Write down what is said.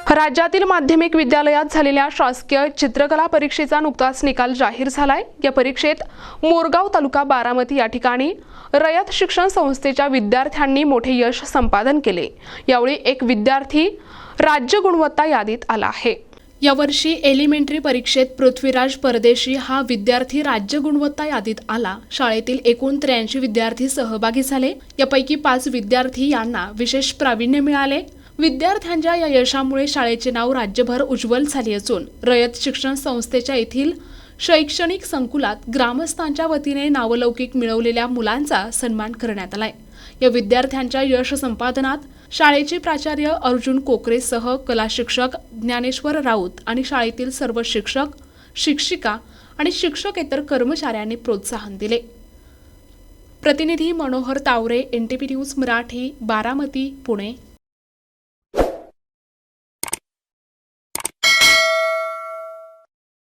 राज्यातील माध्यमिक विद्यालयात झालेल्या शासकीय चित्रकला परीक्षेचा नुकताच निकाल जाहीर झालाय। या परीक्षेत मोरगाव तालुका बारामती या ठिकाणी रयत शिक्षण संस्थेच्या विद्यार्थ्यांनी मोठे यश संपादन केले। यावेळी एक विद्यार्थी राज्य गुणवत्ता यादीत आला आहे। यावर्षी एलिमेंटरी परीक्षेत पृथ्वीराज परदेशी हा विद्यार्थी राज्य गुणवत्ता यादीत आला। शाळेतील एकूण 83 विद्यार्थी सहभागी झाले। यापैकी 5 विद्यार्थी यांना विशेष प्रावीण्य मिळाले। विद्यार्थ्यांच्या या यशामुळे शाळेचे नाव राज्यभर उज्ज्वल झाले असून रयत शिक्षण संस्थेच्या येथील शैक्षणिक संकुलात ग्रामस्थांच्या वतीने नावलौकिक मिळवलेल्या मुलांचा सन्मान करण्यात आलाय। या विद्यार्थ्यांच्या यश संपादनात शाळेचे प्राचार्य अर्जुन कोकरेसह कला शिक्षक ज्ञानेश्वर राऊत आणि शाळेतील सर्व शिक्षक, शिक्षिका आणि शिक्षकेतर कर्मचाऱ्यांनी प्रोत्साहन दिले। प्रतिनिधी मनोहर तावरे, NTP न्यूज मराठी, बारामती, पुणे।